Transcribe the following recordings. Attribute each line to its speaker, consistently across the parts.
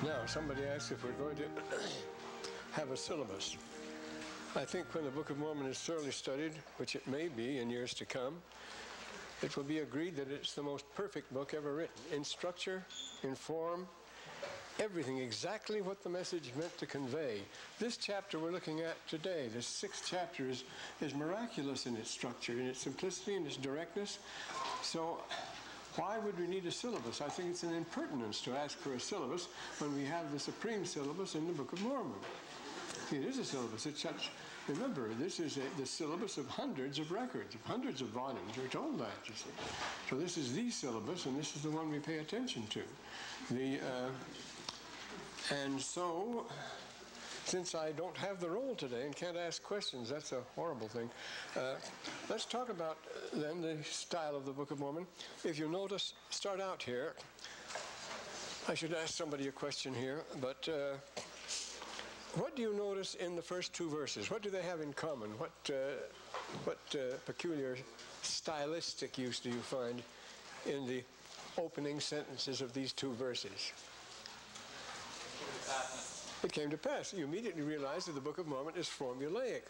Speaker 1: Now, somebody asked if we're going to have a syllabus. I think when the Book of Mormon is thoroughly studied, which it may be in years to come, it will be agreed that it's the most perfect book ever written, in structure, in form, everything, exactly what the message meant to convey. This chapter we're looking at today, this 6th chapter, is miraculous in its structure, in its simplicity, in its directness. So why would we need a syllabus? I think it's an impertinence to ask for a syllabus when we have the supreme syllabus in the Book of Mormon. It is a syllabus. It's such, remember, this is the syllabus of hundreds of records, of hundreds of volumes. We're told that, you see. So this is the syllabus, and this is the one we pay attention to. And so, since I don't have the role today and can't ask questions, that's a horrible thing. Let's talk about, then, the style of the Book of Mormon. If you notice, start out here. I should ask somebody a question here, but what do you notice in the first 2 verses? What do they have in common? What peculiar stylistic use do you find in the opening sentences of these 2 verses? It came to pass. You immediately realize that the Book of Mormon is formulaic,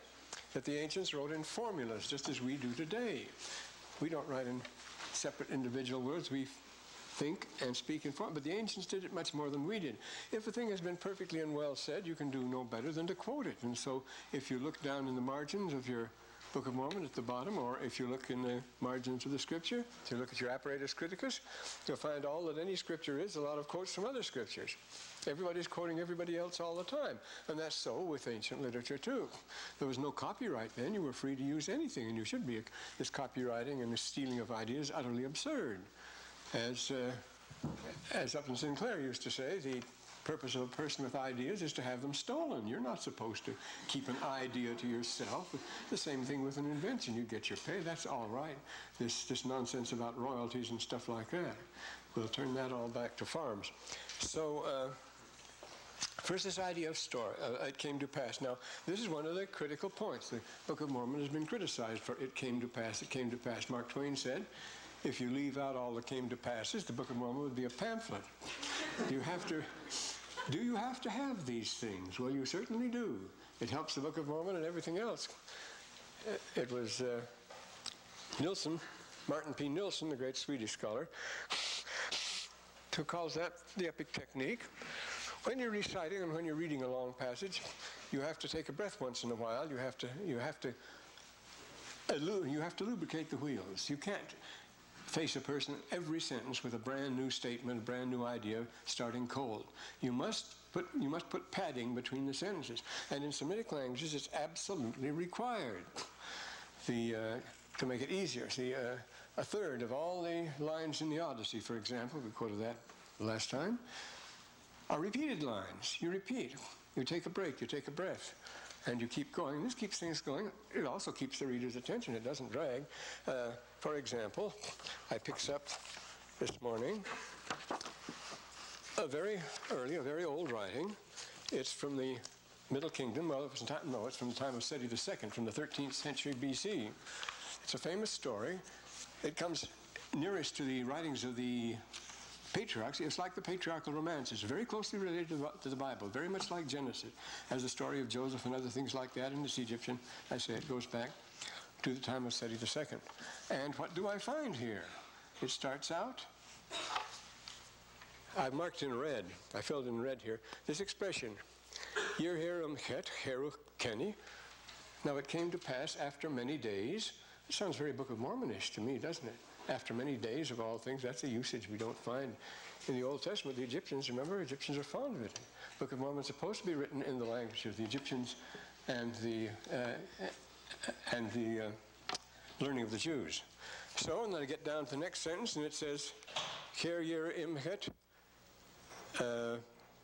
Speaker 1: that the ancients wrote in formulas, just as we do today. We don't write in separate individual words. We think and speak in form, but the ancients did it much more than we did. If a thing has been perfectly and well said, you can do no better than to quote it. And so if you look down in the margins of your Book of Mormon at the bottom, or if you look in the margins of the Scripture, if you look at your apparatus criticus, you'll find all that any Scripture is a lot of quotes from other Scriptures. Everybody's quoting everybody else all the time, and that's so with ancient literature too. There was no copyright then. You were free to use anything, and you should be. This copywriting and the stealing of ideas is utterly absurd. As Upton Sinclair used to say, the purpose of a person with ideas is to have them stolen. You're not supposed to keep an idea to yourself. The same thing with an invention. You get your pay, that's all right. This nonsense about royalties and stuff like that. We'll turn that all back to farms. So, first, this idea of story, it came to pass. Now, this is one of the critical points. The Book of Mormon has been criticized for it came to pass, it came to pass. Mark Twain said, if you leave out all the came to passes, the Book of Mormon would be a pamphlet. Do you have to have these things? Well, you certainly do. It helps the Book of Mormon and everything else. It was Nilsson, Martin P. Nilsson, the great Swedish scholar, who calls that the epic technique. When you're reciting and when you're reading a long passage, you have to take a breath once in a while. You have to lubricate the wheels. You can't face a person every sentence with a brand new statement, a brand new idea, starting cold. You must put padding between the sentences, and in Semitic languages, it's absolutely required. To make it easier, see, a third of all the lines in the Odyssey, for example, we quoted that last time, are repeated lines. You repeat. You take a break. You take a breath. And you keep going. This keeps things going. It also keeps the reader's attention. It doesn't drag. For example, I picked up this morning a very very old writing. It's from the Middle Kingdom. Well, it's from the time of Seti II, from the 13th century B.C. It's a famous story. It comes nearest to the writings of the patriarchs. It's like the patriarchal romances, very closely related to the Bible, very much like Genesis, as the story of Joseph and other things like that, and it's Egyptian. I say it goes back to the time of Seti II. And what do I find here? It starts out, I've marked in red, I filled in red here, this expression, Yir Herum Het Heru Kenny. Now it came to pass after many days. It sounds very Book of Mormonish to me, doesn't it? After many days of all things, that's a usage we don't find in the Old Testament. The Egyptians, remember, Egyptians are fond of it. The Book of Mormon is supposed to be written in the language of the Egyptians and the learning of the Jews. So, and then I get down to the next sentence, and it says, Ker Yer Imhet,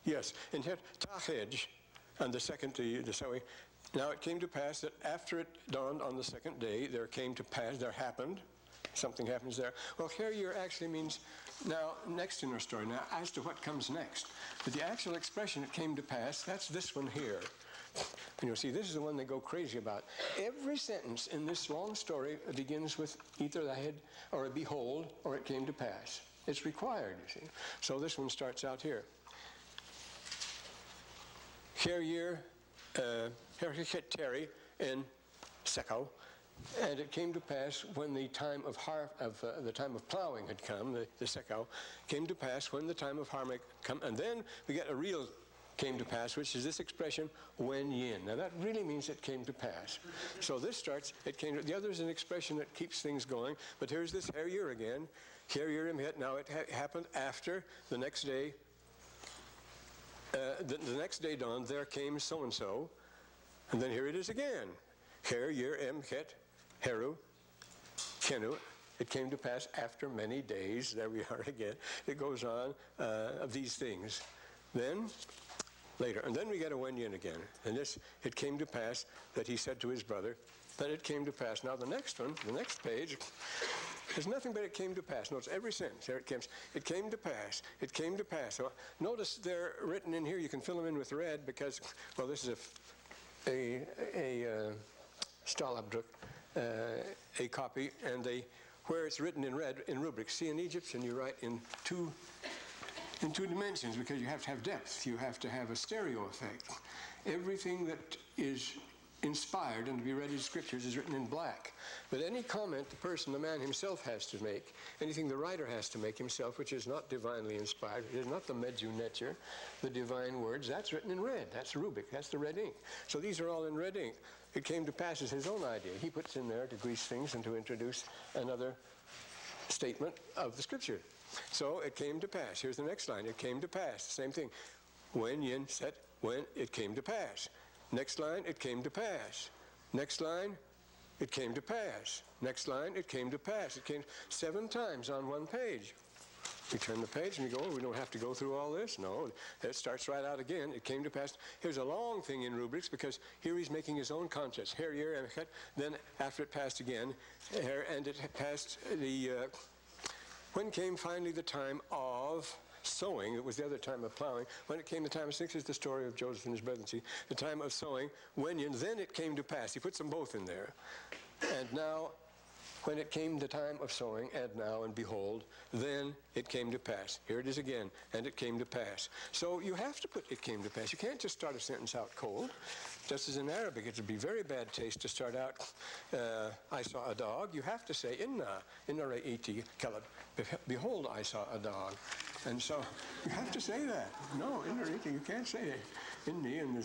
Speaker 1: yes, in Het Tachej, and the second, now it came to pass that after it dawned on the second day, there happened, something happens there. Well, Ker Yer actually means now, next in our story, now as to what comes next. But the actual expression, it came to pass, that's this one here. And you'll see, this is the one they go crazy about. Every sentence in this long story begins with either a head or a behold or it came to pass. It's required, you see. So this one starts out here. Her Terry in Seco, and it came to pass when the time of plowing had come, the Seco, came to pass when the time of harvest come, and then we get a real came to pass, which is this expression, when yin. Now that really means it came to pass. So this starts, it came to, the other is an expression that keeps things going, but here's this her year again, her year im hit. Now it happened after the next day, the next day dawned, there came so-and-so, and then here it is again. Her year im hit, heru, kenu. It came to pass after many days, there we are again. It goes on, of these things. Then, later, and then we get a when yin again. And this, it came to pass that he said to his brother, that it came to pass. Now the next one, the next page, there's nothing but it came to pass. Notice every sentence, there it comes. It came to pass. It came to pass. So notice they're written in here. You can fill them in with red because, well, this is a Stahlabdruck, a copy, and where it's written in red in rubrics. See, in Egyptian you write in two dimensions because you have to have depth. You have to have a stereo effect. Everything that is inspired and to be read in scriptures is written in black. But any comment the man himself has to make, anything the writer has to make himself, which is not divinely inspired, it is not the Medju Netzer, the divine words, that's written in red. That's rubric. That's the red ink. So these are all in red ink. It came to pass as his own idea. He puts in there to grease things and to introduce another statement of the scripture. So it came to pass. Here's the next line. It came to pass. Same thing. When yin set, when it came to pass. Next line, it came to pass. Next line, it came to pass. Next line, it came to pass. It came 7 times on one page. We turn the page and we go, oh, we don't have to go through all this. No, it starts right out again. It came to pass. Here's a long thing in rubrics because here he's making his own concepts. Here, then after it passed again, and it passed the... when came finally the time of sowing, it was the other time of plowing. When it came the time of sowing, is the story of Joseph and his brethren. See, the time of sowing, when yin, then it came to pass. He puts them both in there. And now, when it came the time of sowing, and now, and behold, then it came to pass. Here it is again, and it came to pass. So you have to put it came to pass. You can't just start a sentence out cold. Just as in Arabic, it would be very bad taste to start out, I saw a dog. You have to say, inna ra'iti kalab. Behold, I saw a dog. And so you have to say that. No, inna ra'iti, you can't say it. Inni, and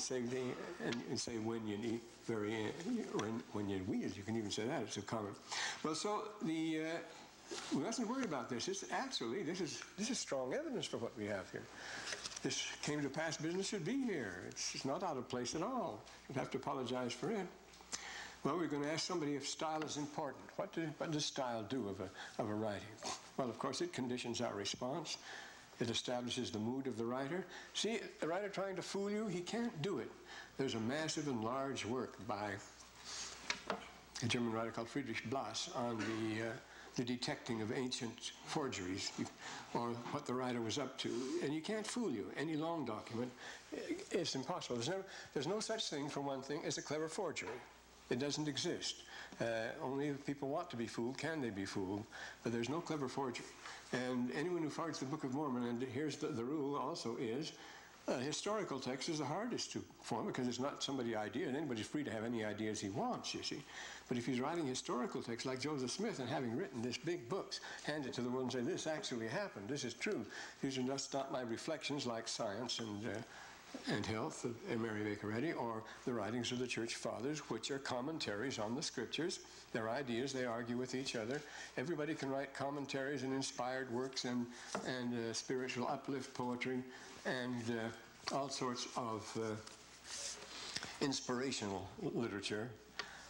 Speaker 1: say when you eat, when you wheeze, you can even say that. It's a common. Well, so we mustn't worry about this. This is strong evidence for what we have here. This came to pass business should be here. It's not out of place at all. You'd have to apologize for it. Well, we're going to ask somebody if style is important. What does style do of a writing? Well, of course, it conditions our response. It establishes the mood of the writer. See, the writer trying to fool you, he can't do it. There's a massive and large work by a German writer called Friedrich Blas on the detecting of ancient forgeries, or what the writer was up to. And you can't fool you. Any long document, it's impossible. There's no such thing, for one thing, as a clever forgery. It doesn't exist. Only if people want to be fooled can they be fooled, but there's no clever forgery. And anyone who forged the Book of Mormon, and here's the rule also is, historical text is the hardest to form because it's not somebody's idea, and anybody's free to have any ideas he wants, you see. But if he's writing historical text like Joseph Smith and having written this big books, hand it to the world and say, this actually happened, this is true. These are just not my reflections like science and health of Mary Baker Eddy, or the writings of the church fathers, which are commentaries on the scriptures. They're ideas, they argue with each other. Everybody can write commentaries and inspired works and spiritual uplift poetry and all sorts of inspirational literature.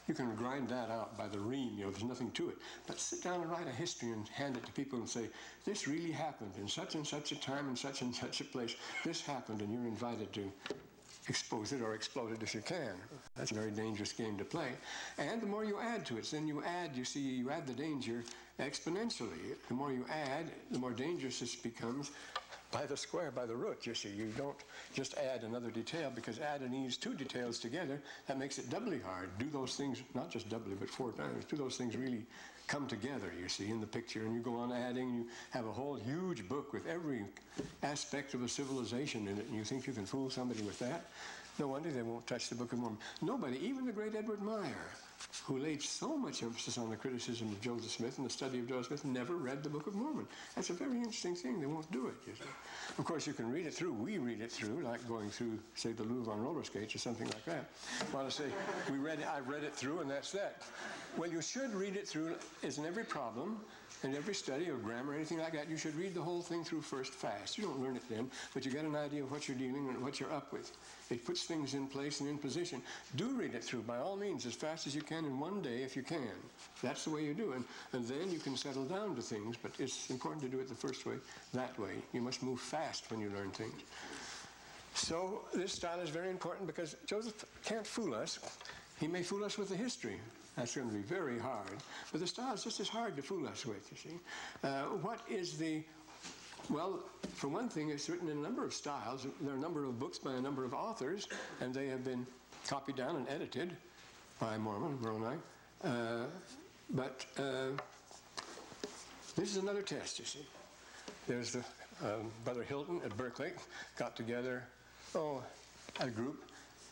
Speaker 1: You can grind that out by the ream, there's nothing to it. But sit down and write a history and hand it to people and say, this really happened in such and such a time in such and such a place. This happened, and you're invited to expose it or explode it if you can. That's a very dangerous game to play. And the more you add to it, then you add the danger exponentially. The more you add, the more dangerous this becomes. By the square, by the root, you see. You don't just add another detail, because adding these 2 details together, that makes it doubly hard. Do those things, not just doubly, but 4 times. Do those things really come together, you see, in the picture, and you go on adding, you have a whole huge book with every aspect of a civilization in it, and you think you can fool somebody with that? No wonder they won't touch the Book of Mormon. Nobody, even the great Edward Meyer, who laid so much emphasis on the criticism of Joseph Smith and the study of Joseph Smith, never read the Book of Mormon. That's a very interesting thing. They won't do it, you see. Of course, you can read it through. We read it through, like going through, say, the Louvre on roller skates or something like that. Want to say, I've read it through, and that's that. Well, you should read it through, as in every problem, and every study of grammar, anything like that, you should read the whole thing through first fast. You don't learn it then, but you get an idea of what you're dealing and what you're up with. It puts things in place and in position. Do read it through, by all means, as fast as you can in one day if you can. That's the way you do it. And then you can settle down to things, but it's important to do it the first way, that way. You must move fast when you learn things. So this style is very important because Joseph can't fool us. He may fool us with the history. That's going to be very hard. But the style is just as hard to fool us with, you see. What is the... Well, for one thing, it's written in a number of styles. There are a number of books by a number of authors, and they have been copied down and edited by Moroni. But this is another test, you see. There's the Brother Hilton at Berkeley got together, a group.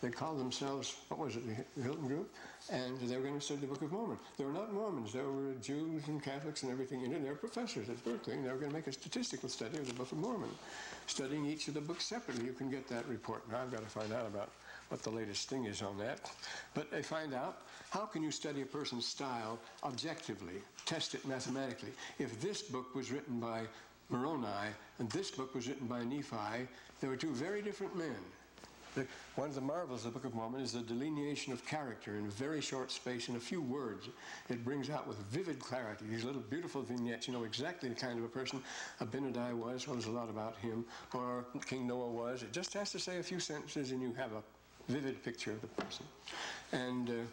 Speaker 1: They called themselves, what was it, the Hilton Group? And they were going to study the Book of Mormon. They were not Mormons. There were Jews and Catholics and everything in it. They were professors at Berkeley, and they were going to make a statistical study of the Book of Mormon, studying each of the books separately. You can get that report. Now I've got to find out about what the latest thing is on that. But they find out, how can you study a person's style objectively, test it mathematically? If this book was written by Moroni and this book was written by Nephi, they were two very different men. One of the marvels of the Book of Mormon is the delineation of character in a very short space, in a few words. It brings out with vivid clarity these little beautiful vignettes. You know exactly the kind of a person Abinadi was, well, there's a lot about him, or King Noah was. It just has to say a few sentences and you have a vivid picture of the person. And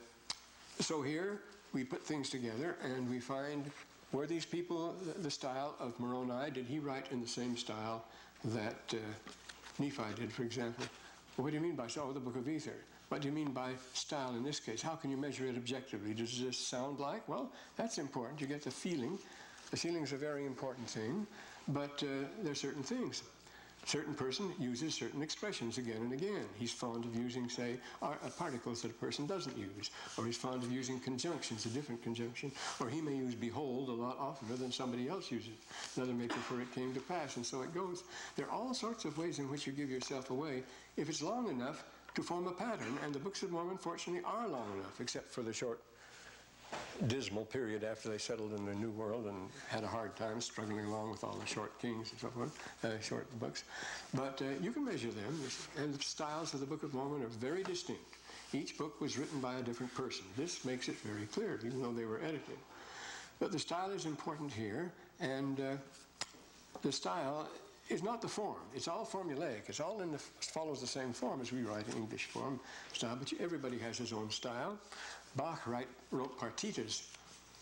Speaker 1: so here we put things together and we find, were these people the style of Moroni? Did he write in the same style that Nephi did, for example? Well, what do you mean by, the Book of Ether? What do you mean by style in this case? How can you measure it objectively? Does this sound like? Well, that's important. You get the feeling. The feeling is a very important thing, but there are certain things. A certain person uses certain expressions again and again. He's fond of using, say, particles that a person doesn't use, or he's fond of using conjunctions, a different conjunction, or he may use behold a lot oftener than somebody else uses. Another may prefer it came to pass, and so it goes. There are all sorts of ways in which you give yourself away if it's long enough to form a pattern, and the Books of Mormon, fortunately, are long enough, except for the short dismal period after they settled in the New World and had a hard time struggling along with all the short kings and so forth, short books. But you can measure them, and the styles of the Book of Mormon are very distinct. Each book was written by a different person. This makes it very clear, even though they were edited. But the style is important here, and the style is not the form. It's all formulaic. It's all follows the same form as we write in English form style, but everybody has his own style. Bach wrote partitas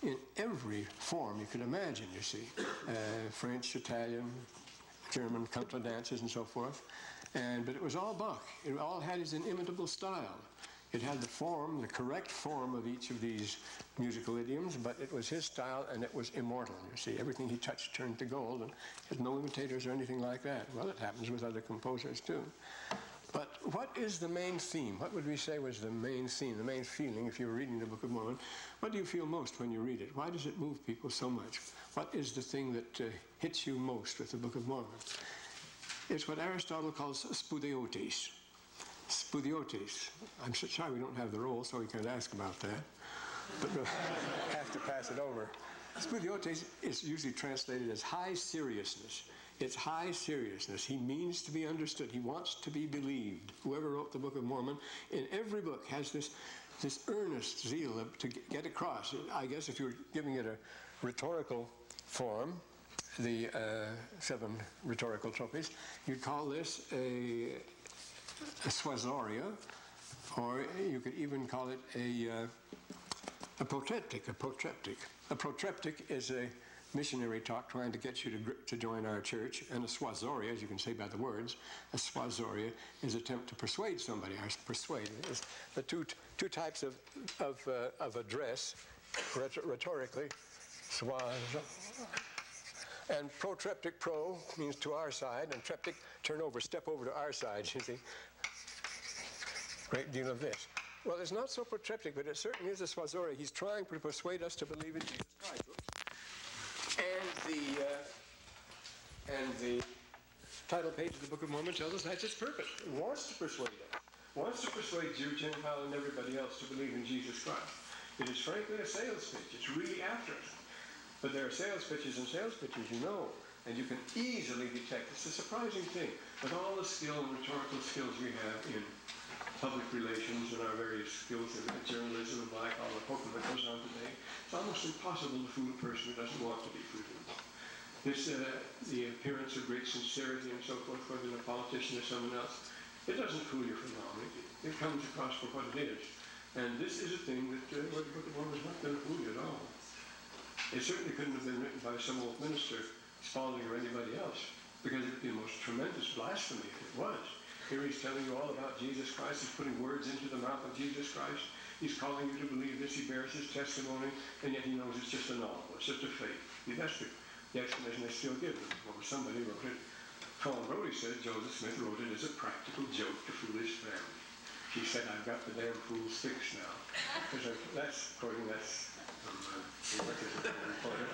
Speaker 1: in every form you could imagine, you see. French, Italian, German, contra dances and so forth. But it was all Bach. It all had his inimitable style. It had the form, the correct form of each of these musical idioms, but it was his style and it was immortal, you see. Everything he touched turned to gold, and he had no imitators or anything like that. Well, it happens with other composers too. But what is the main theme? What would we say was the main theme, the main feeling if you were reading the Book of Mormon? What do you feel most when you read it? Why does it move people so much? What is the thing that hits you most with the Book of Mormon? It's what Aristotle calls spudiotes. Spudiotes. I'm so sorry we don't have the roll, so we can't ask about that. But we'll have to pass it over. Spudiotes is usually translated as high seriousness. It's high seriousness. He means to be understood. He wants to be believed. Whoever wrote the Book of Mormon, in every book, has this earnest zeal to get across. I guess if you were giving it a rhetorical form, the 7 rhetorical trophies, you'd call this a soisoria, or you could even call it a protreptic. A protreptic is a missionary talk trying to get you to join our church, and a soisoria, as you can say by the words, a soisoria is an attempt to persuade somebody. Persuade is the two types of address rhetorically. And protreptic, pro means to our side, and treptic, turn over, step over to our side, you see. great deal of this. Well, it's not so protreptic, but it certainly is a swazore. He's trying to persuade us to believe in Jesus Christ. And the title page of the Book of Mormon tells us that's its purpose. It wants to persuade us. Wants to persuade Jew, Gentile, and everybody else to believe in Jesus Christ. It is frankly a sales pitch. It's really after us. But there are sales pitches and sales pitches, you know, and you can easily detect. It's a surprising thing. With all the skill and rhetorical skills we have in public relations and our various skills in journalism and like all the poking that goes on today, it's almost impossible to fool a person who doesn't want to be fooled. The appearance of great sincerity and so forth, whether in a politician or someone else, it doesn't fool you for long. It comes across for what it is. And this is a thing that the Book of Mormon is not going to fool you at all. It certainly couldn't have been written by some old minister, Spalding or anybody else, because it would be the most tremendous blasphemy if it was. Here he's telling you all about Jesus Christ. He's putting words into the mouth of Jesus Christ. He's calling you to believe this. He bears his testimony, and yet he knows it's just a novel. It's just a fake. That's the explanation they still give them. Well, somebody wrote it. Colin Brody said Joseph Smith wrote it as a practical joke to fool his family. He said, I've got the damn fools fixed now. That's quoting, that's from the reporter.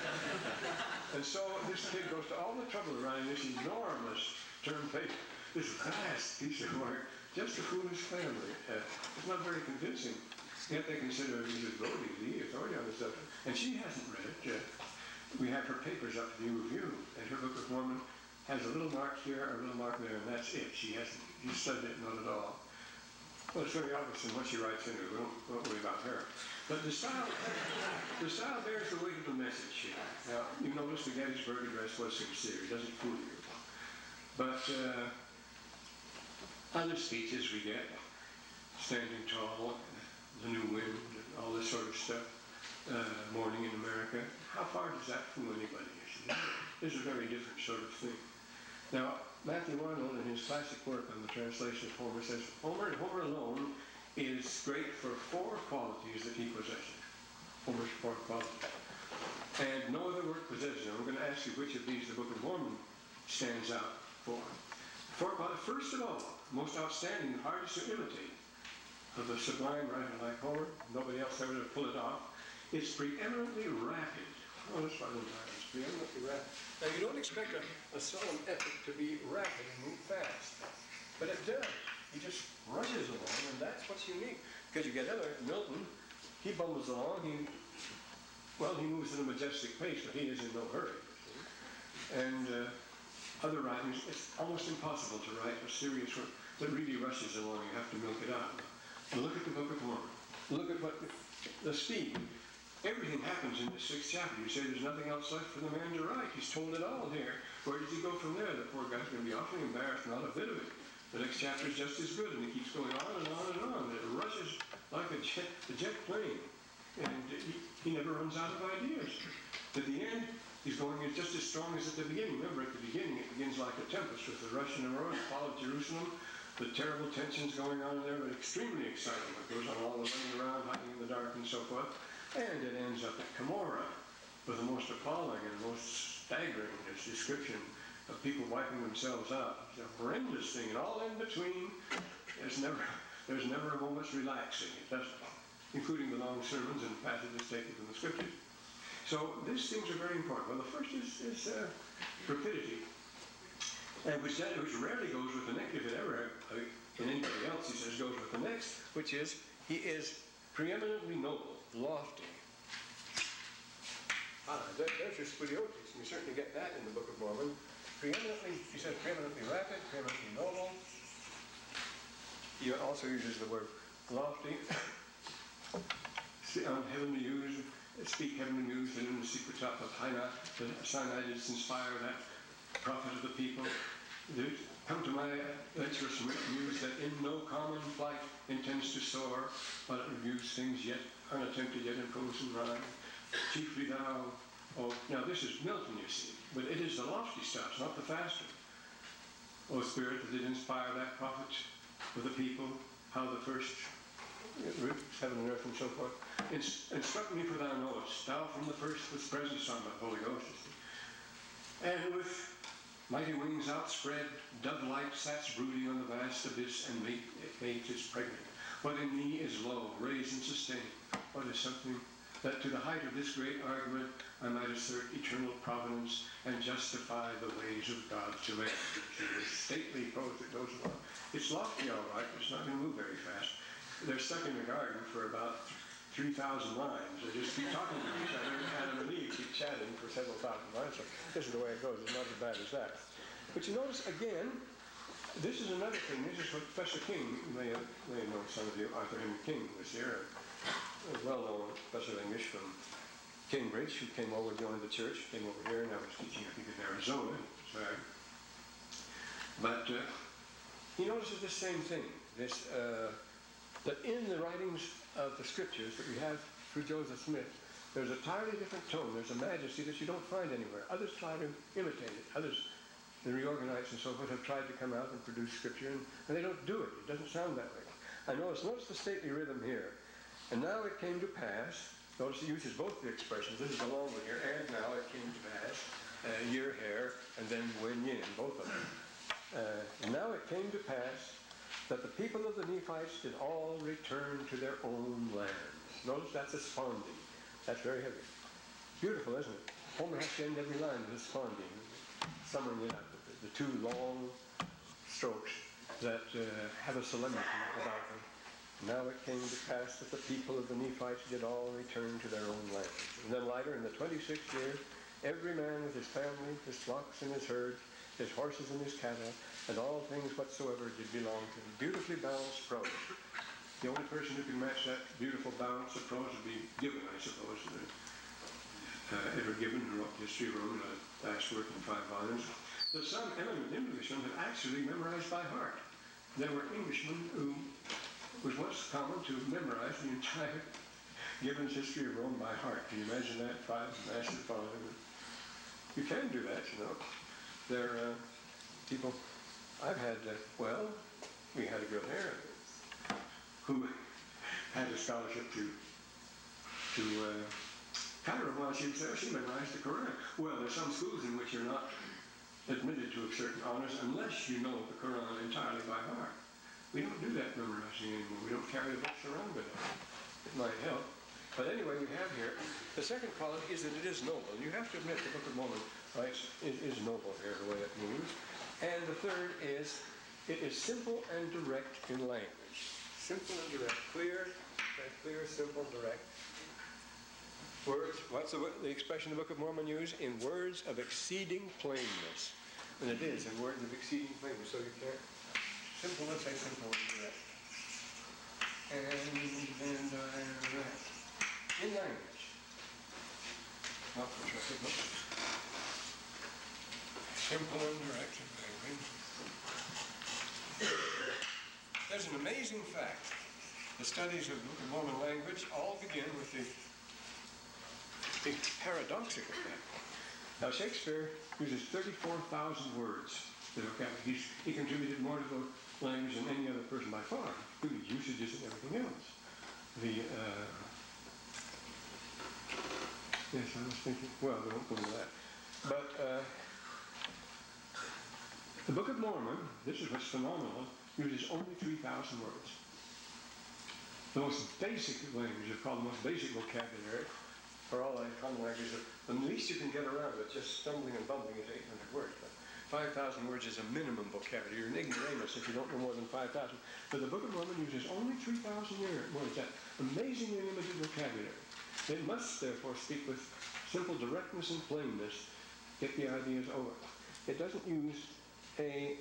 Speaker 1: And so this kid goes to all the trouble of writing this enormous term paper, this vast piece of work, just to fool his family. It's not very convincing. Yet they consider Mrs. Brody the authority on this subject. And she hasn't read it. We have her papers up for new review, and her Book of Mormon has a little mark here, a little mark there, and that's it. She studied it, not at all. Well, it's very obvious in what she writes in it. We don't worry about her. But the style bears the weight of the message here. Now, you notice the Gettysburg Address was sincere. It doesn't fool you. But other speeches we get, Standing Tall, The New Wind, and all this sort of stuff, Morning in America, how far does that fool anybody? It's a very different sort of thing. Now, Matthew Arnold, in his classic work on the translation of Homer, says, Homer alone is great for four qualities that he possesses. Homer's four qualities. And no other work possesses them. I'm going to ask you which of these the Book of Mormon stands out for. Four qualities. First of all, most outstanding, the hardest to imitate of the sublime writer like Homer, nobody else ever to pull it off, it's preeminently rapid. Oh, that's what I'm talking. It's preeminently rapid. Now, you don't expect a solemn epic to be rapid and move fast, but it does. He just rushes along, and that's what's unique. Because you get other, Milton, he bumbles along, he moves at a majestic pace, but he is in no hurry. And other writings, it's almost impossible to write a serious work that really rushes along. You have to milk it out. But look at the Book of Mormon. Look at what the speed. Everything happens in the 6th chapter. You say there's nothing else left for the man to write. He's told it all here. Where does he go from there? The poor guy's going to be awfully embarrassed, not a bit of it. The next chapter is just as good, and he keeps going on and on and on. It rushes like a jet plane, and he never runs out of ideas. At the end, he's going just as strong as at the beginning. Remember, at the beginning, it begins like a tempest with the rush and the roar, the fall of Jerusalem, the terrible tensions going on there, but extremely exciting. It goes on all the running around, hiding in the dark, and so forth. And it ends up at Cumorah with the most appalling and most staggering description of people wiping themselves out. It's a horrendous thing, and all in between, there's never a moment's relaxing. It doesn't, including the long sermons and passages taken from the scriptures. So these things are very important. Well, the first is rapidity, and which rarely goes with the next. If it ever in anybody else, he says, goes with the next, which is he is preeminently noble. Lofty. There's your scoliosis. You certainly get that in the Book of Mormon. Preeminently, he says, preeminently rapid, preeminently noble. He also uses the word lofty. Heavenly news, speak heavenly news, and in the secret top of Sinaitis inspire that prophet of the people. Come to my lecherous news that in no common flight intends to soar, but it reviews things yet unattempted, yet in prose and rhyme. Chiefly thou, now this is Milton, you see, but it is the lofty stuff, not the fast one. O Spirit, that did inspire that prophet for the people, how the first heaven and earth and so forth. Instruct me, for thou knowest, thou from the first was present, Son of the Holy Ghost. And with mighty wings outspread, dove-like sats brooding on the vast abyss, and mate is pregnant. What in me is low, raised and sustained. What is something that to the height of this great argument I might assert eternal providence and justify the ways of God's elect. It's a stately prose that goes along. It's lofty, all right, but it's not going to move very fast. They're stuck in the garden for about 3,000 lines. They just keep talking to each other, and Adam and Eve keep chatting for several thousand lines. So this is the way it goes. It's not as bad as that. But you notice, again, this is another thing. This is what Professor King, you may know some of you, Arthur Henry King was here, a well-known professor of English from Cambridge, who came over to join the church, came over here, and I was teaching, I think, in Arizona. Sorry. But he notices the same thing, that in the writings of the scriptures that we have through Joseph Smith, there's a entirely different tone. There's a majesty that you don't find anywhere. Others try to imitate it. Others, the reorganites and so forth, have tried to come out and produce scripture, and they don't do it. It doesn't sound that way. I notice the stately rhythm here. And now it came to pass. Notice he uses both the expressions. This is the long one here. And now it came to pass. Year, hair, and then when yin, both of them. Now it came to pass that the people of the Nephites did all return to their own lands. Notice that's a spondee. That's very heavy. Beautiful, isn't it? Homer has to end every line with a spondee, summing it up. The two long strokes that have a solemnity about them. Now it came to pass that the people of the Nephites did all return to their own lands. And then later, in the 26th year, every man with his family, his flocks and his herds, his horses and his cattle, and all things whatsoever did belong to him. Beautifully balanced prose. The only person who can match that beautiful balance of prose would be Gibbon, I suppose. Edward Gibbon, who wrote the History of Rome, a last work in 5 volumes. That some eminent Englishmen have actually memorized by heart. There were Englishmen who was once common to memorize the entire Gibbon's History of Rome by heart. Can you imagine that? 5 massive volumes. You can do that, you know. There are people, I've had, we had a girl here who had a scholarship to Cairo while she was there. She memorized the Quran. Well, there's some schools in which you're not admitted to certain honors unless you know the Quran entirely by heart. We don't do that memorizing anymore. We don't carry the books around with us. It might help. But anyway, we have here, the second quality is that it is noble. You have to admit the Book of Mormon is noble here, the way it moves. And the third is, it is simple and direct in language. Simple and direct. Clear, simple, direct. Words, what's the expression the Book of Mormon uses? In words of exceeding plainness. And it is in words of exceeding plainness. So you can't. Simple, let's say simple and direct. And direct. In language. Not for trusted books. Simple and direct in language. There's an amazing fact. The studies of the Book of Mormon language all begin with the paradoxical fact. Now Shakespeare uses 34,000 words. He contributed more to the language than any other person by far, including usages and everything else. Yes, I was thinking, well, we won't go into that. But the Book of Mormon, this is what's phenomenal, uses only 3,000 words. The most basic language, probably the most basic vocabulary for all common languages, the least you can get around with, just stumbling and bumbling, is 800 words. But 5,000 words is a minimum vocabulary. You're an ignoramus if you don't know more than 5,000. But the Book of Mormon uses only 3,000 words. That amazingly limited vocabulary. It must, therefore, speak with simple directness and plainness, get the ideas over. It doesn't use a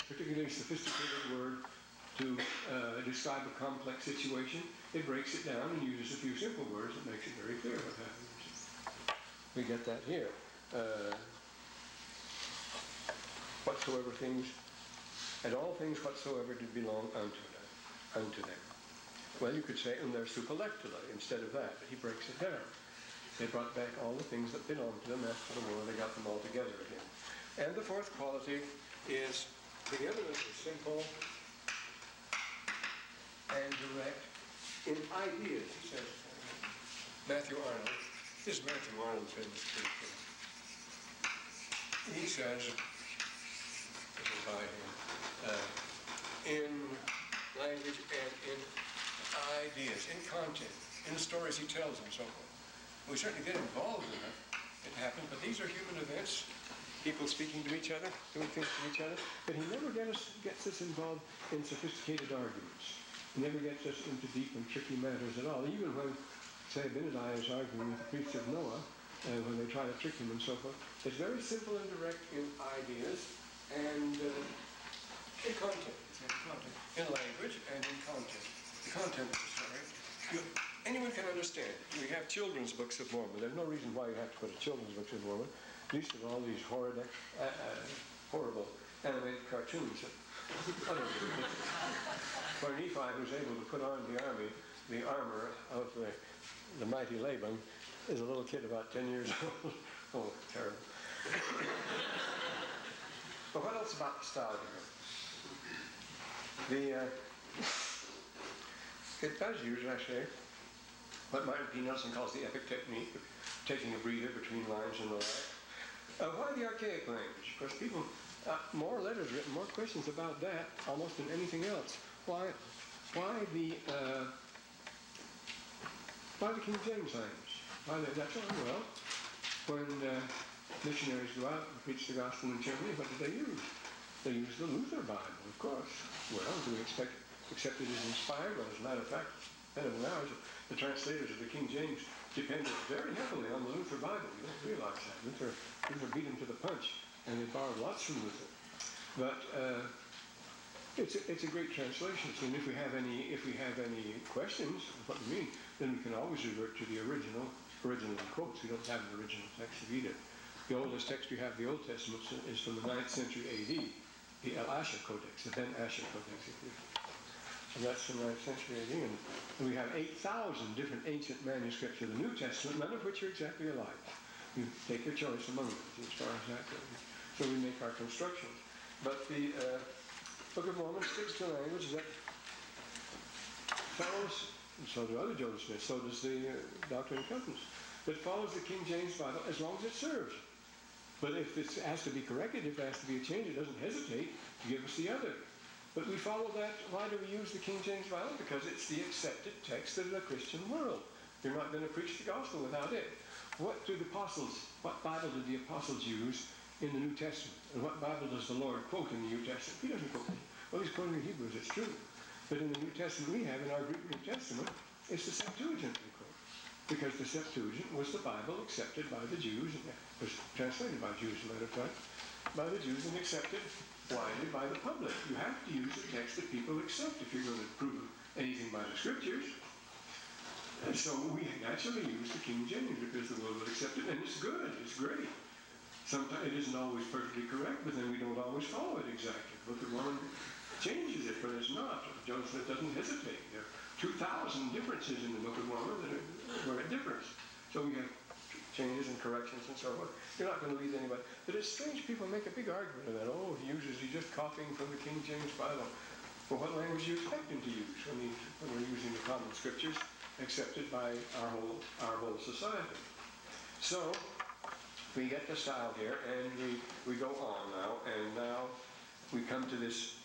Speaker 1: particularly sophisticated word to describe a complex situation. It breaks it down and uses a few simple words that makes it very clear what happens. We get that here. Whatsoever things, and all things whatsoever did belong unto them. Well, you could say, they're superlectula instead of that, but he breaks it down. They brought back all the things that belonged to them after the war, they got them all together again. And the fourth quality is the eminently simple and direct in ideas, he says. Matthew Arnold, this is Matthew Arnold famous preacher. He says, this is by him, in language and in ideas, in content, in the stories he tells and so forth. We certainly get involved in it. It happens, but these are human events. People speaking to each other, doing things to each other. But he never gets us involved in sophisticated arguments. He never gets us into deep and tricky matters at all. Even when, say, Abinadi is arguing with the priests of Noah, when they try to trick him and so forth, it's very simple and direct in ideas and in content. In language and in content. The content of the story. Anyone can understand it. We have children's books of Mormon. There's no reason why you have to put a children's book of Mormon. Least of all these horrible animated cartoons. Where Nephi was able to put on the armor of the mighty Laban, is a little kid about 10 years old. Oh, terrible. But what else about the style here? It does use, actually, what Martin P. Nelson calls the epic technique of taking a breather between lines and the like. Why the archaic language? Of course, people, more letters written, more questions about that almost than anything else. Why the King James language? That's all. Well, when missionaries go out and preach the gospel in Germany, what do they use? They use the Luther Bible, of course. Well, do we accept it as inspired? Well, as a matter of fact, the translators of the King James depended very heavily on the Luther Bible. You don't realize that. Luther beat them to the punch, and they borrowed lots from Luther. But it's a great translation. And if we have any questions of what we mean, then we can always revert to the original quotes. We don't have an original text of either. The oldest text we have, the Old Testament, is from the 9th century A.D., the El Asher Codex, the Ben Asher Codex. And that's from the 9th century A.D. And we have 8,000 different ancient manuscripts of the New Testament, none of which are exactly alike. You take your choice among them as far as that goes. So we make our constructions. But the Book of Mormon sticks to language that follows, and so do other Joseph Smiths, so does the Doctrine and Covenants, that follows the King James Bible as long as it serves. But if it has to be corrected, if there has to be a change, it doesn't hesitate to give us the other. But we follow that. Why do we use the King James Bible? Because it's the accepted text of the Christian world. You're not going to preach the gospel without it. What Bible did the apostles use in the New Testament? And what Bible does the Lord quote in the New Testament? He doesn't quote it. Well, he's quoting the Hebrews, it's true. But in the New Testament we have, in our Greek New Testament, it's the Septuagint we quote. Because the Septuagint was the Bible accepted by the Jews, and was translated by Jews, as a matter of fact, by the Jews and accepted widely by the public. You have to use the text that people accept if you're going to prove anything by the Scriptures. And so we naturally use the King James because the world would accept it, and it's good, it's great. Sometimes it isn't always perfectly correct, but then we don't always follow it exactly. The Book of Mormon changes it, but it's not. Joseph Smith doesn't hesitate. There are 2,000 differences in the Book of Mormon that are at difference. So we have changes and corrections and so forth. You're not going to lead anybody. But it's strange people make a big argument of that. Oh, he's just copying from the King James Bible. Well, what language do you expect him to use when we're using the common scriptures accepted by our whole society? So we get the style here, and we go on now, and now we come to this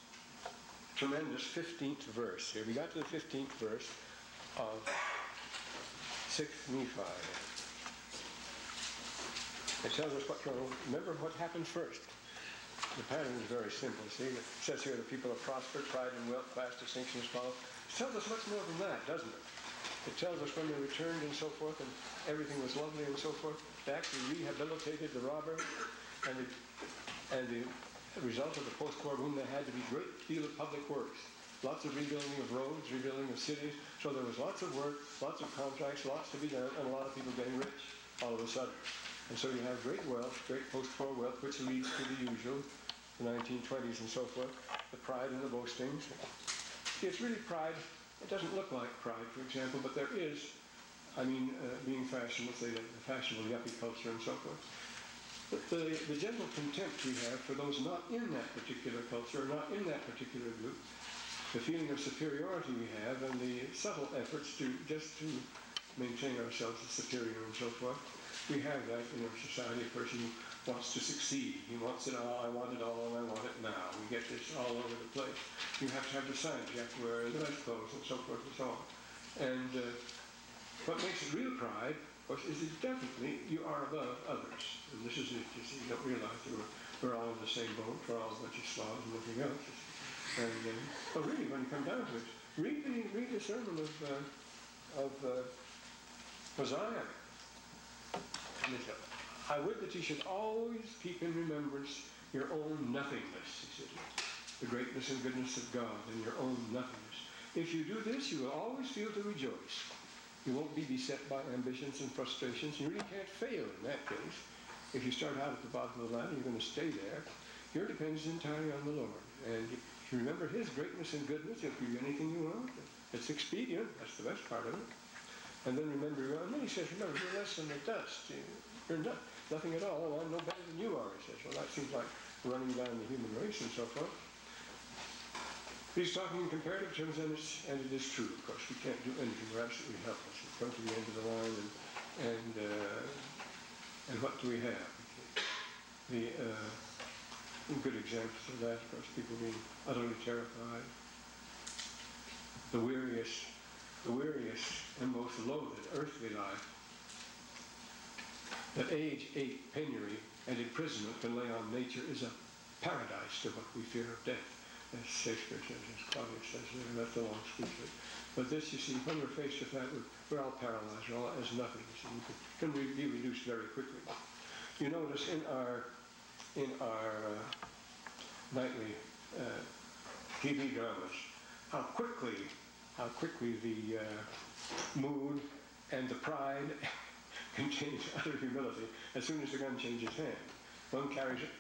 Speaker 1: tremendous 15th verse here. We got to the 15th verse of 6th Nephi. It tells us remember what happened first. The pattern is very simple. See, it says here the people have prospered, pride and wealth, class distinctions follow. It tells us much more than that, doesn't it? It tells us when they returned and so forth, and everything was lovely and so forth. They actually rehabilitated the robber, and the result of the post-war boom, there had to be a great deal of public works. Lots of rebuilding of roads, rebuilding of cities. So there was lots of work, lots of contracts, lots to be done, and a lot of people getting rich all of a sudden. And so you have great wealth, great post-war wealth, which leads to the usual, the 1920s and so forth, the pride and the boastings. See, it's really pride. It doesn't look like pride, for example, but there is, being fashionable, say the fashionable yuppie culture and so forth. But the general contempt we have for those not in that particular culture, or not in that particular group, the feeling of superiority we have, and the subtle efforts to maintain ourselves as superior and so forth. We have that in our society, a person who wants to succeed. He wants it all, I want it all, and I want it now. We get this all over the place. You have to have the signs, you have to wear the best clothes, and so forth and so on. And what makes it real pride, of course, is that definitely you are above others. And this is it. You don't realize that we're all in the same boat. We're all a bunch of slobs and nothing else. And but really, when you come down to it, read the sermon of Hosea. And he said, I would that you should always keep in remembrance your own nothingness, he said, the greatness and goodness of God and your own nothingness. If you do this, you will always feel to rejoice. You won't be beset by ambitions and frustrations. You really can't fail in that case. If you start out at the bottom of the ladder, you're going to stay there. Your dependence is entirely on the Lord. And if you remember His greatness and goodness, He'll give you anything you want. It's expedient. That's the best part of it. And then remember, and then He says, remember, you're less than the dust. You're nothing at all, and I'm no better than you are, He says. Well, that seems like running down the human race and so forth. He's talking in comparative terms, and it is true. Of course, we can't do anything. We're absolutely helpless. We come to the end of the line, and what do we have? The good examples of that, of course, people being utterly terrified. The weariest and most loathed earthly life that age, ache, penury, and imprisonment can lay on nature is a paradise to what we fear of death. As Shakespeare says, as Claudius says, that's a long speech. But this, you see, when we're faced with that, we're all paralyzed, we're all as nothing. So we can be reduced very quickly. You notice in our nightly TV dramas how quickly the mood and the pride can change utter humility as soon as the gun changes hands. One carries it.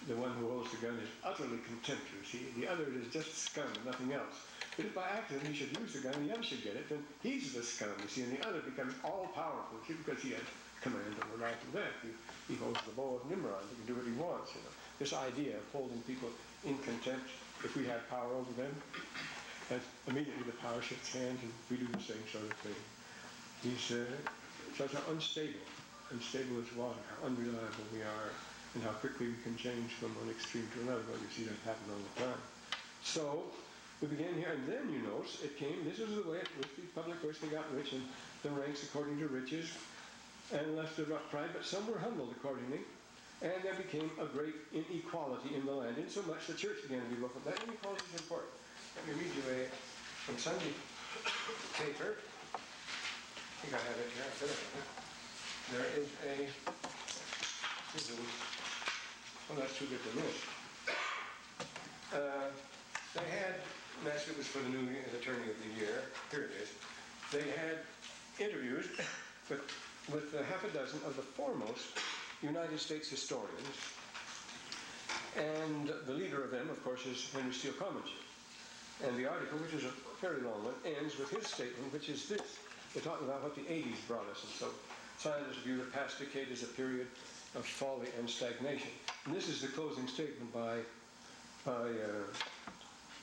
Speaker 1: The one who holds the gun is utterly contemptuous. The other is just scum and nothing else. But if by accident he should use the gun and the other should get it, then he's the scum, you see, and the other becomes all-powerful, see, because he has command over life and death. He holds the bow of Nimrod. He can do what he wants, you know. This idea of holding people in contempt, if we have power over them, and immediately the power shifts hands and we do the same sort of thing. He's such unstable as water, how unreliable we are, and how quickly we can change from one extreme to another. Well, you see that happen all the time. So we began here, and then you notice it came. This is the way it was. The public, first they got rich, and the ranks according to riches, and left the rough pride. But some were humbled accordingly, and there became a great inequality in the land, insomuch the church began to be looked at. That inequality is important. Let me read you from Sunday paper. I think I have it here. There is a. Well, that's too good to miss. They had, and actually it was for the new attorney of the year, here it is. They had interviews with half a dozen of the foremost United States historians, and the leader of them, of course, is Henry Steele Commager. And the article, which is a very long one, ends with his statement, which is this. They're talking about what the 80s brought us, and so scientists view the past decade as a period of folly and stagnation. And this is the closing statement by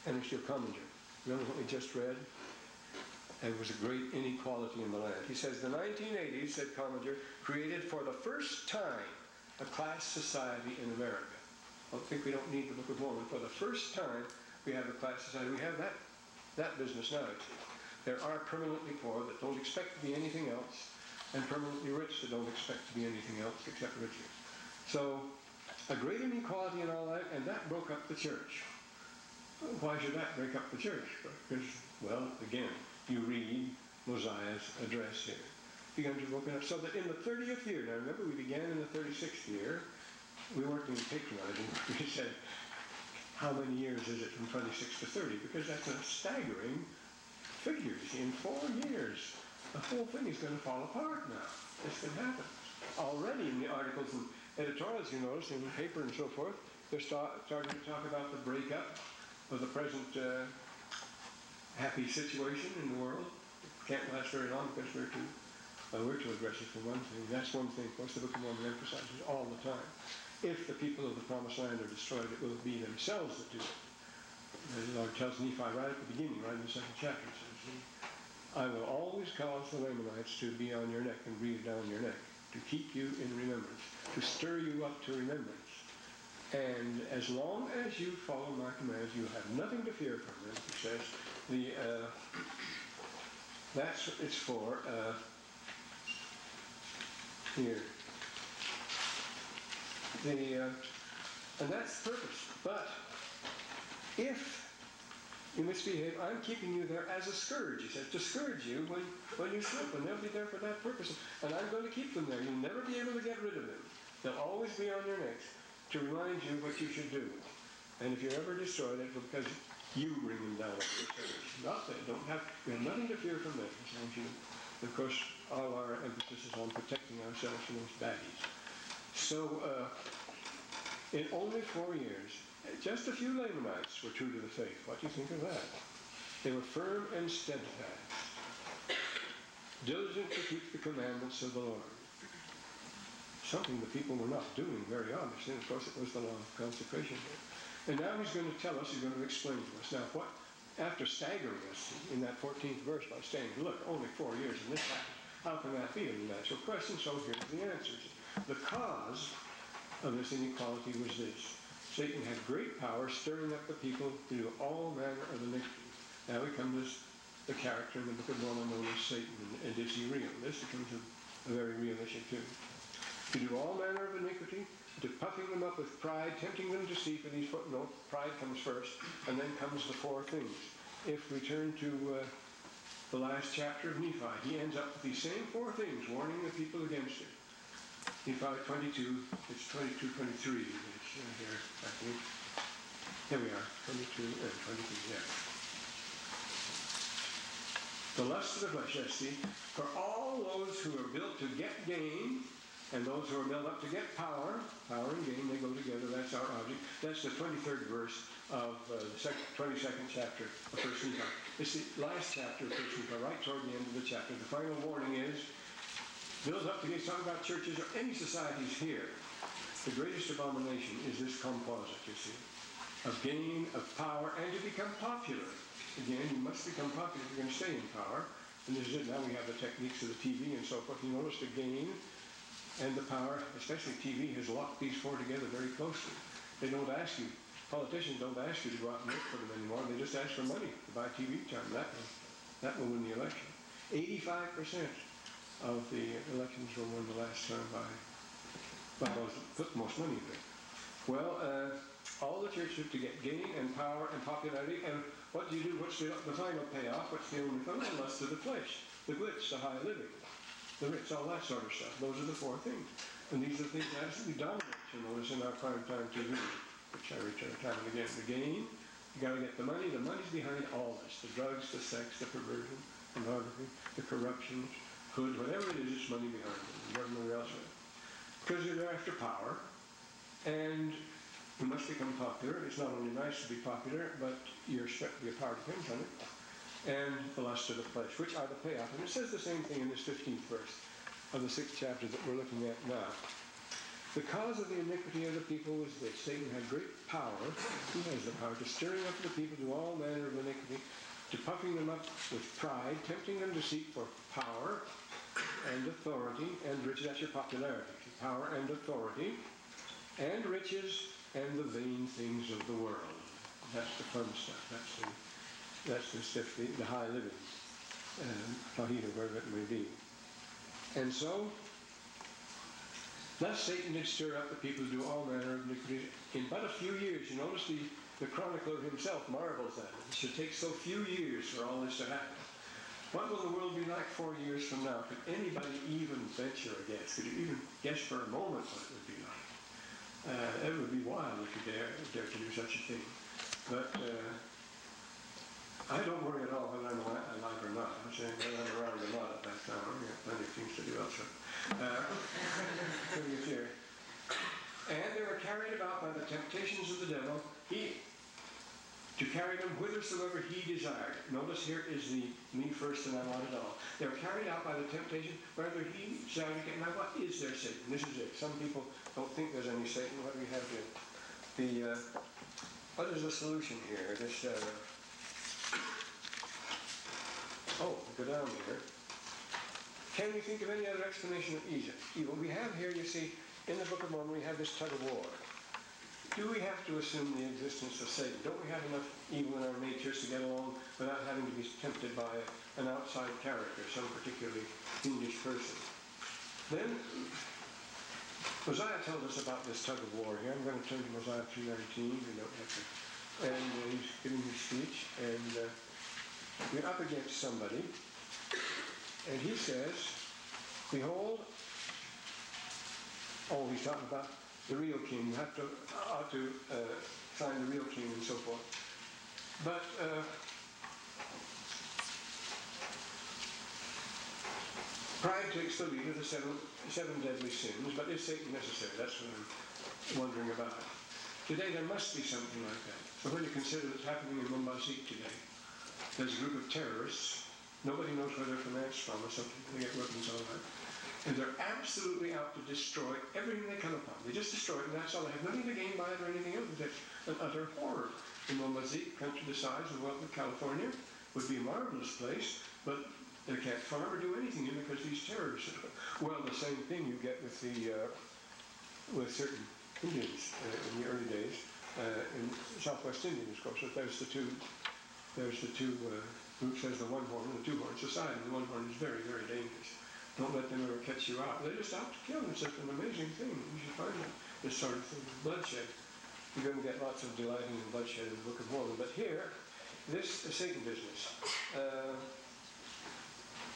Speaker 1: Henry Steele Commager. Remember what we just read? And it was a great inequality in the land. He says, the 1980s, said Commager, created for the first time a class society in America. I think we don't need the Book of Mormon. For the first time, we have a class society. We have that business now. There are permanently poor that don't expect to be anything else, and permanently rich that don't expect to be anything else except riches. So, a great inequality in all that, and that broke up the church. Why should that break up the church? Because, well, again, you read Mosiah's address here. Began to broken up, so that in the 30th year, now remember we began in the 36th year, we weren't being patronizing. We said, how many years is it from 26 to 30? Because that's a staggering figure. In 4 years, the whole thing is going to fall apart now. This can happen. Already in the articles and editorials, you notice, in the paper and so forth, they're starting to talk about the breakup of the present happy situation in the world. It can't last very long because we're too aggressive for one thing. That's one thing, of course, the Book of Mormon emphasizes all the time. If the people of the Promised Land are destroyed, it will be themselves that do it. The Lord tells Nephi right at the beginning, right in the second chapter, he says, I will always cause the Lamanites to be on your neck and breathe down your neck, to keep you in remembrance, to stir you up to remembrance. And as long as you follow my commands, you have nothing to fear from them, he says. That's what it's for. Here. And that's the purpose. But if you misbehave, I'm keeping you there as a scourge. He says, to scourge you when you slip, and they'll be there for that purpose. And I'm going to keep them there. You'll never be able to get rid of them. They'll always be on your necks to remind you what you should do. And if you're ever destroyed, it's because you bring them down on your service. Not that you have nothing to fear from them. Of course, all our emphasis is on protecting ourselves from those baddies. So, in only 4 years, just a few Lamanites were true to the faith. What do you think of that? They were firm and steadfast, diligent to keep the commandments of the Lord. Something the people were not doing very obviously. Of course, it was the law of consecration. And now he's going to tell us, he's going to explain to us. Now, after staggering us in that 14th verse by saying, look, only 4 years in this passage, how can that be? A natural question, so here's the answers. The cause of this inequality was this. Satan had great power, stirring up the people to do all manner of iniquity. Now we come to the character in the Book of Mormon known as Satan, and is he real? This becomes a very real issue too. To do all manner of iniquity, to puffing them up with pride, tempting them to see, for these footnotes, pride comes first, and then comes the 4 things. If we turn to the last chapter of Nephi, he ends up with these same 4 things, warning the people against it. Nephi 22, it's 22, 23, it's here, I think. Here we are, 22 and 23, yeah. The lust of the flesh, yes, see, for all those who are built to get gain, and those who are built up to get power and gain, they go together, that's our object. That's the 23rd verse of the 22nd chapter of 1 Nephi. It's the last chapter of 1 Nephi, right toward the end of the chapter. The final warning is, built up to get, talking about churches or any societies here, the greatest abomination is this composite, you see, of gain, of power, and to become popular. Again, you must become popular if you're going to stay in power. And this is it. Now we have the techniques of the TV and so forth. You notice the gain and the power, especially TV, has locked these 4 together very closely. They don't ask you, politicians don't ask you to go out and work for them anymore. They just ask for money to buy TV time. That will win the election. 85% of the elections were won the last term by those that put the most money in it. Well, all the churches to get gain and power and popularity, and what do you do? What's the final payoff? What's the only thing? The lust of the flesh, the glitz, the high living, the rich, all that sort of stuff. Those are the 4 things. And these are things that absolutely dominate, you notice, in our prime time TV, which I return time and again. The gain, you got to get the money. The money's behind all this. The drugs, the sex, the perversion, pornography, the corruptions, hood, whatever it is, it's money behind it. Government or elsewhere. Because they're after power, and you must become popular. It's not only nice to be popular, but your power depends on it. And the lust of the flesh, which are the payoff. And it says the same thing in this 15th verse of the 6th chapter that we're looking at now. The cause of the iniquity of the people was this. Satan had great power. He has the power to stirring up the people to all manner of iniquity, to puffing them up with pride, tempting them to seek for power and authority and riches. That's your popularity. Power and authority and riches and the vain things of the world. That's the fun stuff. That's the stuff, the high living. Tahiti, wherever it may be. And so, thus Satan did stir up the people to do all manner of iniquity. In but a few years, you notice the chronicler himself marvels at it. It should take so few years for all this to happen. What will the world be like 4 years from now? Could anybody even venture a guess? Could you even guess for a moment what it would be like? It would be wild if you dare to do such a thing. But I don't worry at all whether I'm alive or not. I'm saying whether I'm around or not at that time. I've got plenty of things to do elsewhere. And they were carried about by the temptations of the devil, to carry them whithersoever he desired. Notice here is the me first and I want it all. They were carried out by the temptation, whether he desired to get. Now what is there Satan? This is it. Some people don't think there's any Satan. What do we have here? What is the solution here? This, go down here. Can we think of any other explanation of evil? We have here, you see, in the Book of Mormon, we have this tug of war. do we have to assume the existence of Satan? Don't we have enough evil in our natures to get along without having to be tempted by an outside character, some particularly fiendish person? Then, Mosiah tells us about this tug of war here. I'm going to turn to Mosiah 3:19. We don't have to. And he's giving his speech, and we're up against somebody, and he says, behold, he's talking about the real king. You ought to find the real king and so forth. But pride takes the lead of the seven deadly sins, but is Satan necessary? That's what I'm wondering about. Today there must be something like that. So when you consider what's happening in Mumbai today, there's a group of terrorists. Nobody knows where they're financed from or something. They get weapons all that. And they're absolutely out to destroy everything they come upon. They just destroy it, and that's all. They have nothing to gain by it or anything else. It's an utter horror. In Mumbai, country the size of wealth of California, would be a marvelous place, but they can't farm or do anything in it because these terrorists. Well, the same thing you get with with certain Indians in the early days, in Southwest Indians, of course. But there's the two groups. There's the one horn and the two horn society. The one horn is very, very dangerous. Don't let them ever catch you out. They're just out to kill. It's just an amazing thing. You should find this sort of thing. Bloodshed. You're going to get lots of delighting in bloodshed in the Book of Mormon. But here, this Satan business.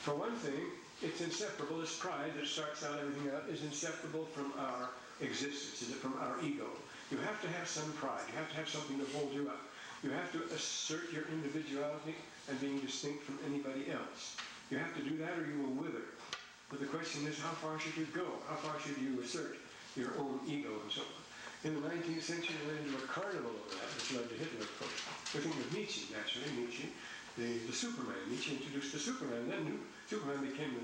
Speaker 1: For one thing, it's inseparable. This pride that starts out everything out is inseparable from our existence, is it from our ego. You have to have some pride. You have to have something to hold you up. You have to assert your individuality and being distinct from anybody else. You have to do that or you will wither. But the question is, how far should you go? How far should you assert your own ego and so on? In the 19th century, we went into a carnival of that, which led to Hitler, of course. We think of Nietzsche, naturally, the Superman. Nietzsche introduced the Superman. Then Superman became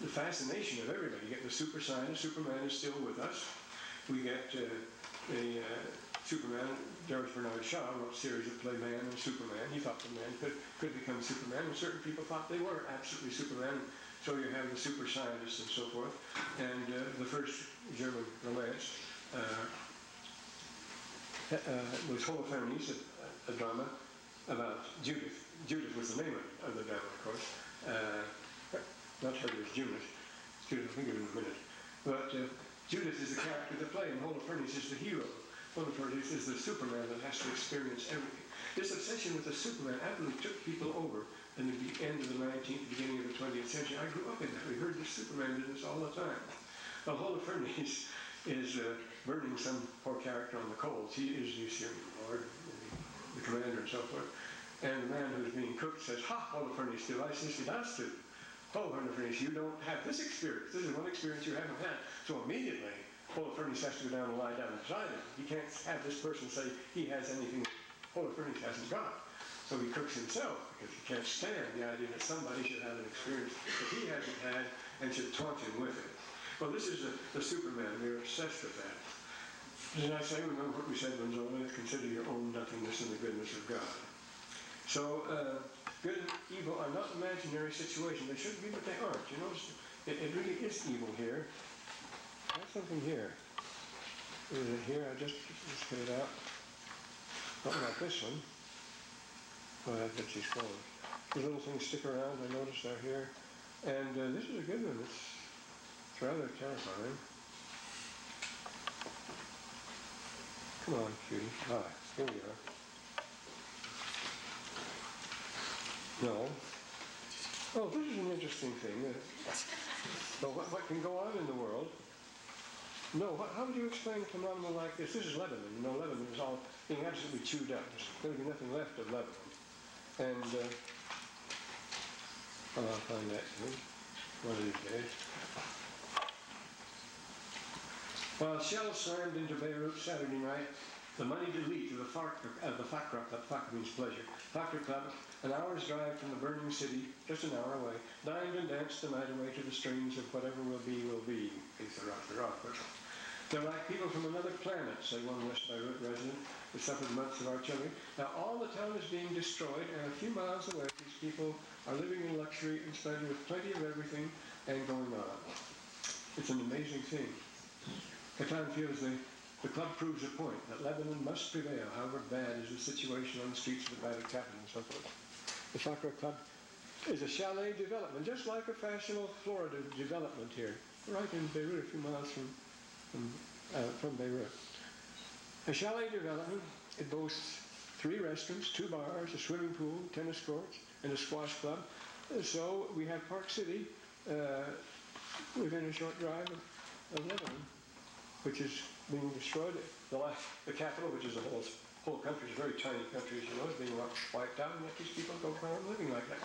Speaker 1: the fascination of everybody. You get the super scientist. Superman is still with us. We get the Superman. George Bernard Shaw wrote a series that play Man and Superman. He thought the man could become Superman, and certain people thought they were absolutely Superman. So you have the super scientists and so forth. And the first German romance was Holofernes, a drama about Judith. Judith was the name of the drama, of course. Not her, it was Judith. Judith, I'll think of it in a minute. But Judith is the character of the play, and Holofernes is the hero. Holofernes is the Superman that has to experience everything. This obsession with the Superman absolutely took people over in the end of the 19th, beginning of the 20th century. I grew up in that. We heard the Superman business all the time. Well, Holofernes is burning some poor character on the coals. He is the Assyrian lord, the commander and so forth. And the man who's being cooked says, "Ha, Holofernes, du weißt nicht, wie das tut." Holofernes, you don't have this experience. This is one experience you haven't had. So immediately, Holofernes has to go down and lie down beside him. He can't have this person say he has anything Holofernes hasn't got. So he cooks himself because he can't stand the idea that somebody should have an experience that he hasn't had and should taunt him with it. Well, this is the Superman. We're obsessed with that. Didn't I say, remember what we said when Zola, consider your own nothingness and the goodness of God. So, good and evil are not imaginary situations. They should be, but they aren't. You notice it really is evil here. There's something here. Is it here? I just get it out. Not like this one. Oh, that gets these closed. These little things stick around. I notice they're here. And this is a good one. It's rather terrifying. Come on, cutie. Here we are. No. Oh, this is an interesting thing. So what can go on in the world? No, how would you explain a phenomenon like this? This is Lebanon. You know, Lebanon is all being absolutely chewed up. There's going to be nothing left of Lebanon. And I'll find that soon, one of these days. While shells slammed into Beirut Saturday night, the moneyed elite of the Fakra Club, Fakra means pleasure, Fakra Club, an hour's drive from the burning city, just an hour away, dined and danced the night away to the strings of whatever will be, will be. They're like people from another planet, said one West Beirut resident who suffered months of artillery. Now all the town is being destroyed, and a few miles away, these people are living in luxury and splendor with plenty of everything and going on. It's an amazing thing. Catan feels The club proves a point that Lebanon must prevail, however bad is the situation on the streets of the battered capital and so forth. The Soccer Club is a chalet development, just like a fashionable Florida development here, right in Beirut, a few miles from Beirut. A chalet development, it boasts 3 restaurants, 2 bars, a swimming pool, tennis courts, and a squash club. So we have Park City within a short drive of Lebanon, which is being destroyed. The capital, which is the whole country, is a very tiny country, as you know, is being wiped out, and yet these people go around living like that.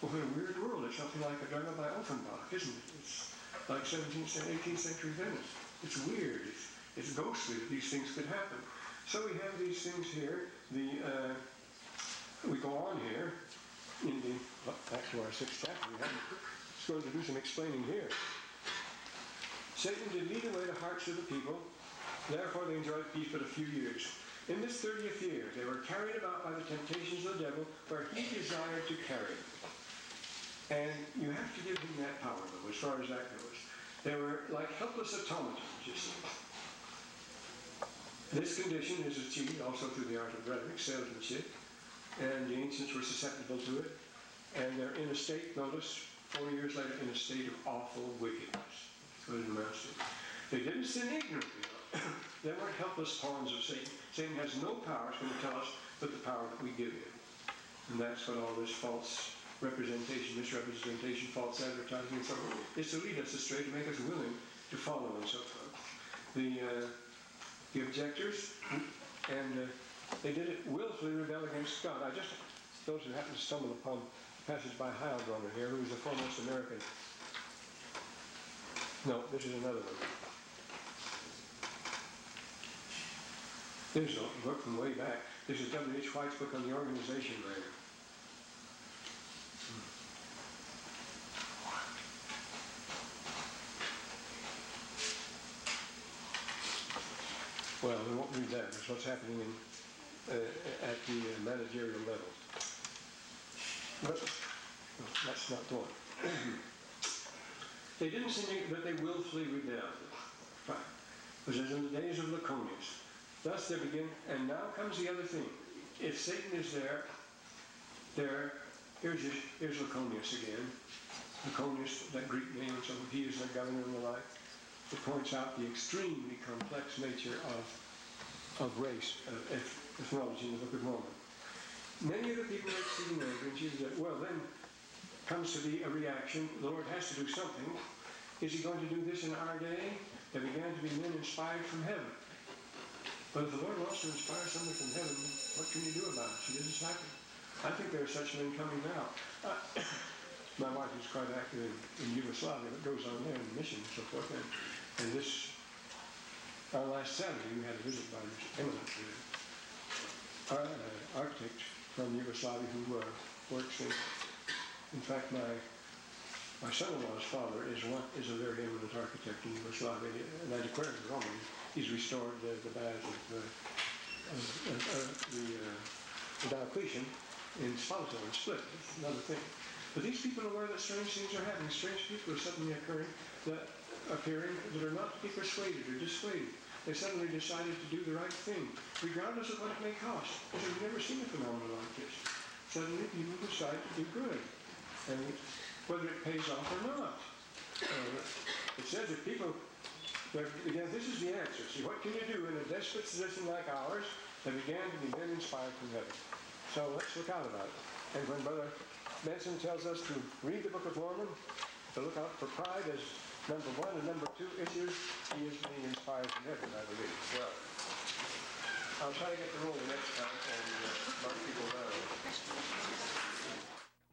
Speaker 1: Well, what a weird world. It's something like a drama by Offenbach, isn't it? It's like 17th and 18th century Venice. It's weird. It's ghostly that these things could happen. So we have these things here. We go on here back to our 6th chapter. It's going to do some explaining here. Satan did lead away the hearts of the people. Therefore they enjoyed peace but a few years. In this 30th year, they were carried about by the temptations of the devil, where he desired to carry them. And you have to give him that power, though, as far as that goes. They were like helpless automatons, you see. This condition is achieved also through the art of rhetoric, salesmanship, and the ancients were susceptible to it. And they're in a state, notice, 4 years later, in a state of awful wickedness. That's what it amounts to. They didn't sin ignorantly, though. They weren't helpless pawns of Satan. Satan has no power, it's going to tell us, but the power that we give him. And that's what all this false representation, misrepresentation, false advertising, and so on, is to lead us astray, to make us willing to follow and so forth. The objectors, and they did it willfully rebel against God. Those who happen to stumble upon a passage by Heilbronner here, who is the foremost American. No, this is another one. There's a book from way back. This is W.H. White's book on the organization layer. Well, we won't read that. It's what's happening at the managerial level. But that's not the one. They didn't sin, but they willfully rebelled. Right. It was as in the days of Laconius. Thus they begin, and now comes the other thing. If Satan is here's Laconius again. Laconius, that Greek name, so he is their governor and the like. It points out the extremely complex nature of race, ethnology in the Book of Mormon. Many of the people are exceeding angry, and Jesus said, well, then comes to be a reaction. The Lord has to do something. Is he going to do this in our day? There began to be men inspired from heaven. But if the Lord wants to inspire somebody from heaven, what can you do about it? She doesn't happen. I think there are such men coming now. My wife is quite active in Yugoslavia. It goes on there in mission and so forth. And this, last Saturday, we had a visit by this eminent architect from Yugoslavia who works in fact, my son-in-law's father is a very eminent architect in Yugoslavia, and I declare it wrong. He's restored the baths of the Diocletian in Spalato and Split. That's another thing. But these people are aware that strange things are happening. Strange people are suddenly appearing that are not to be persuaded or dissuaded. They suddenly decided to do the right thing, regardless of what it may cost. Because we've never seen a phenomenon like this. Suddenly people decide to do good, and whether it pays off or not. It says that people, again, this is the answer. See, what can you do in a desperate position like ours that began to be men inspired from heaven? So let's look out about it. And when Brother Benson tells us to read the Book of Mormon, to look out for pride as number 1 and number 2 issues, he is being inspired from heaven, I believe. Well, I'll try to get the roll the next time and mark people down.